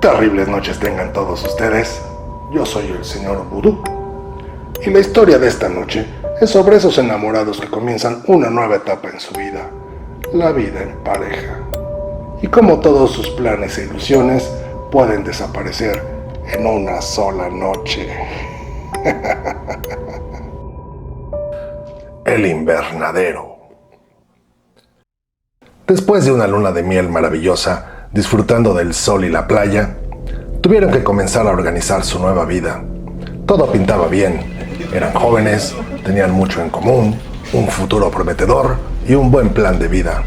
Terribles noches tengan todos ustedes. Yo soy el señor Vudú. Y la historia de esta noche es sobre esos enamorados que comienzan una nueva etapa en su vida, la vida en pareja. Y cómo todos sus planes e ilusiones pueden desaparecer en una sola noche. El invernadero. Después de una luna de miel maravillosa, disfrutando del sol y la playa, tuvieron que comenzar a organizar su nueva vida. Todo pintaba bien, eran jóvenes, tenían mucho en común, un futuro prometedor y un buen plan de vida.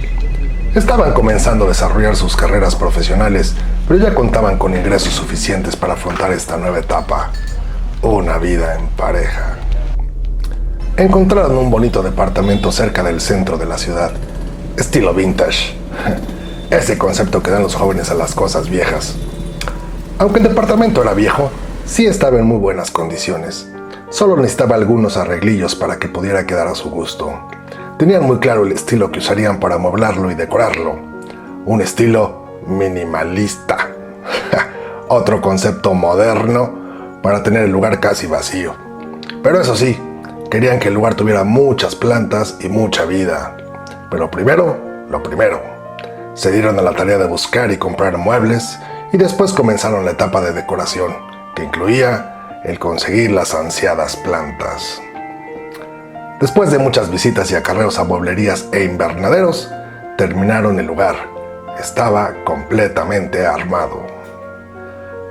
Estaban comenzando a desarrollar sus carreras profesionales, pero ya contaban con ingresos suficientes para afrontar esta nueva etapa, una vida en pareja. Encontraron un bonito departamento cerca del centro de la ciudad, estilo vintage. Ese concepto que dan los jóvenes a las cosas viejas. Aunque el departamento era viejo, sí estaba en muy buenas condiciones. Solo necesitaba algunos arreglillos para que pudiera quedar a su gusto. Tenían muy claro el estilo que usarían para amueblarlo y decorarlo. Un estilo minimalista. Otro concepto moderno para tener el lugar casi vacío. Pero eso sí, querían que el lugar tuviera muchas plantas y mucha vida. Pero primero, lo primero. Se dieron a la tarea de buscar y comprar muebles y después comenzaron la etapa de decoración, que incluía el conseguir las ansiadas plantas. Después de muchas visitas y acarreos a mueblerías e invernaderos, terminaron el lugar. Estaba completamente armado.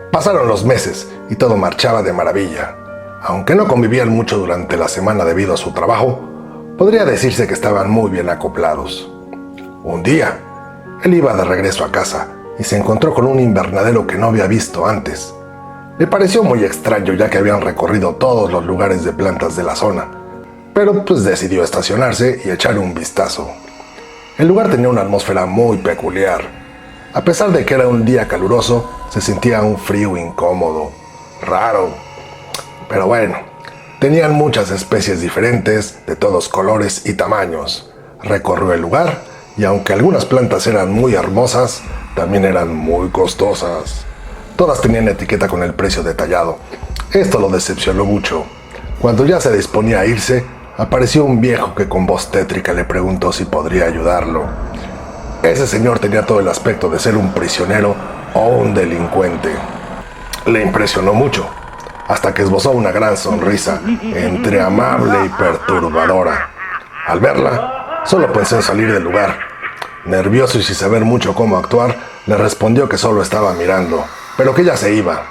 Pasaron los meses y todo marchaba de maravilla. Aunque no convivían mucho durante la semana debido a su trabajo, podría decirse que estaban muy bien acoplados. Un día, él iba de regreso a casa y se encontró con un invernadero que no había visto antes. Le pareció muy extraño ya que habían recorrido todos los lugares de plantas de la zona, pero pues decidió estacionarse y echar un vistazo. El lugar tenía una atmósfera muy peculiar. A pesar de que era un día caluroso, se sentía un frío incómodo, raro. Pero bueno, tenían muchas especies diferentes, de todos colores y tamaños. Recorrió el lugar y aunque algunas plantas eran muy hermosas, también eran muy costosas. Todas tenían etiqueta con el precio detallado. Esto lo decepcionó mucho. Cuando ya se disponía a irse, apareció un viejo que con voz tétrica le preguntó si podría ayudarlo. Ese señor tenía todo el aspecto de ser un prisionero o un delincuente. Le impresionó mucho, hasta que esbozó una gran sonrisa, entre amable y perturbadora. Al verla, solo pensó en salir del lugar. Nervioso y sin saber mucho cómo actuar, le respondió que solo estaba mirando, pero que ya se iba.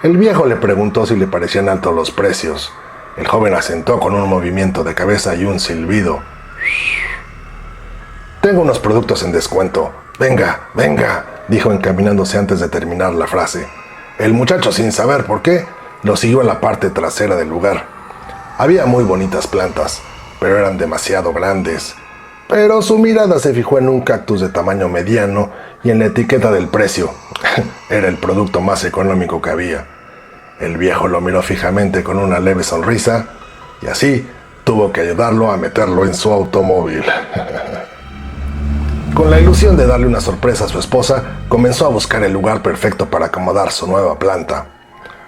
El viejo le preguntó si le parecían altos los precios. El joven asentó con un movimiento de cabeza y un silbido. «Tengo unos productos en descuento. Venga, venga», dijo encaminándose antes de terminar la frase. El muchacho, sin saber por qué, lo siguió a la parte trasera del lugar. Había muy bonitas plantas, pero eran demasiado grandes. Pero su mirada se fijó en un cactus de tamaño mediano y en la etiqueta del precio. Era el producto más económico que había. El viejo lo miró fijamente con una leve sonrisa y así tuvo que ayudarlo a meterlo en su automóvil. Con la ilusión de darle una sorpresa a su esposa, comenzó a buscar el lugar perfecto para acomodar su nueva planta.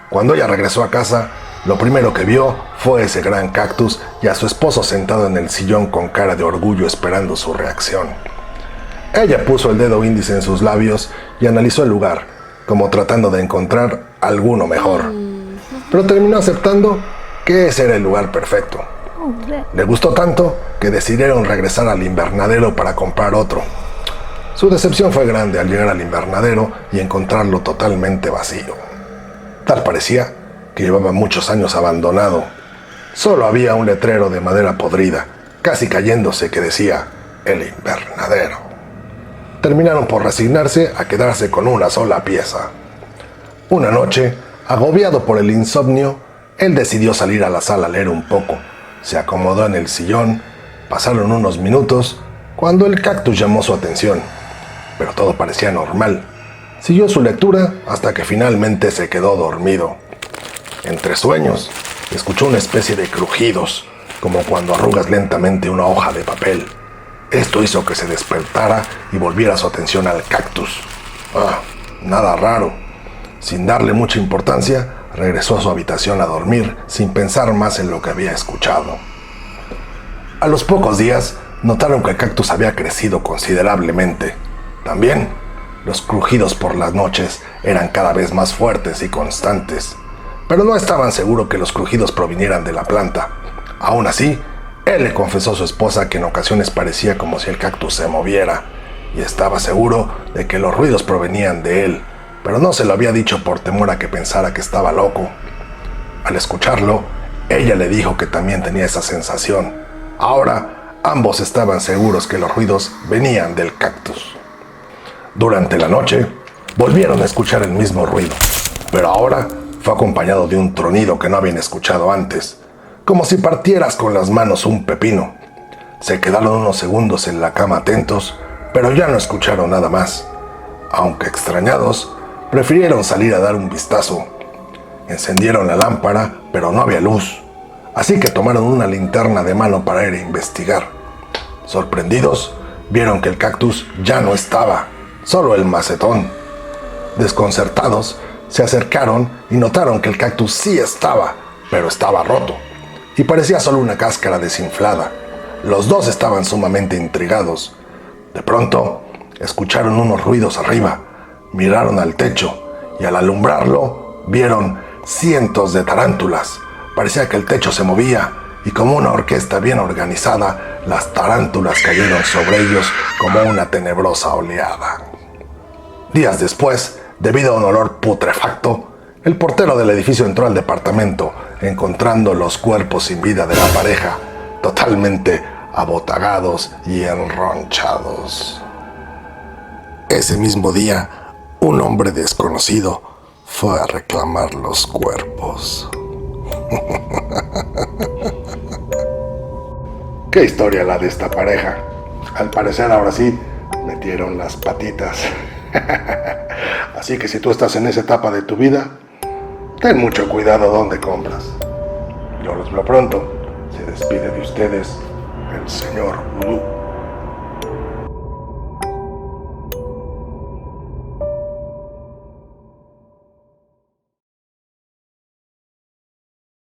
Cuando ella regresó a casa, lo primero que vio fue ese gran cactus y a su esposo sentado en el sillón con cara de orgullo esperando su reacción. Ella puso el dedo índice en sus labios y analizó el lugar, como tratando de encontrar alguno mejor. Pero terminó aceptando que ese era el lugar perfecto. Le gustó tanto que decidieron regresar al invernadero para comprar otro. Su decepción fue grande al llegar al invernadero y encontrarlo totalmente vacío. Tal parecía que llevaba muchos años abandonado. Solo había un letrero de madera podrida, casi cayéndose, que decía «El invernadero». Terminaron por resignarse a quedarse con una sola pieza. Una noche, agobiado por el insomnio, él decidió salir a la sala a leer un poco. Se acomodó en el sillón, pasaron unos minutos, cuando el cactus llamó su atención. Pero todo parecía normal. Siguió su lectura hasta que finalmente se quedó dormido. Entre sueños, escuchó una especie de crujidos, como cuando arrugas lentamente una hoja de papel. Esto hizo que se despertara y volviera su atención al cactus. Nada raro. Sin darle mucha importancia, regresó a su habitación a dormir sin pensar más en lo que había escuchado. A los pocos días, notaron que el cactus había crecido considerablemente. También, los crujidos por las noches eran cada vez más fuertes y constantes, pero no estaban seguros que los crujidos provinieran de la planta. Aún así, él le confesó a su esposa que en ocasiones parecía como si el cactus se moviera, y estaba seguro de que los ruidos provenían de él, pero no se lo había dicho por temor a que pensara que estaba loco. Al escucharlo, ella le dijo que también tenía esa sensación. Ahora, ambos estaban seguros que los ruidos venían del cactus. Durante la noche, volvieron a escuchar el mismo ruido, pero ahora fue acompañado de un tronido que no habían escuchado antes, como si partieras con las manos un pepino. Se quedaron unos segundos en la cama atentos, pero ya no escucharon nada más. Aunque extrañados, prefirieron salir a dar un vistazo. Encendieron la lámpara, pero no había luz, así que tomaron una linterna de mano para ir a investigar. Sorprendidos, vieron que el cactus ya no estaba, solo el macetón. Desconcertados, se acercaron y notaron que el cactus sí estaba, pero estaba roto, y parecía solo una cáscara desinflada. Los dos estaban sumamente intrigados. De pronto, escucharon unos ruidos arriba, miraron al techo, y al alumbrarlo, vieron cientos de tarántulas. Parecía que el techo se movía, y como una orquesta bien organizada, las tarántulas cayeron sobre ellos como una tenebrosa oleada. Días después, debido a un olor putrefacto, el portero del edificio entró al departamento, encontrando los cuerpos sin vida de la pareja, totalmente abotagados y enronchados. Ese mismo día, un hombre desconocido fue a reclamar los cuerpos. Qué historia la de esta pareja. Al parecer ahora sí metieron las patitas. Así que si tú estás en esa etapa de tu vida, ten mucho cuidado donde compras. Yo los veo pronto. Se despide de ustedes el señor Blue.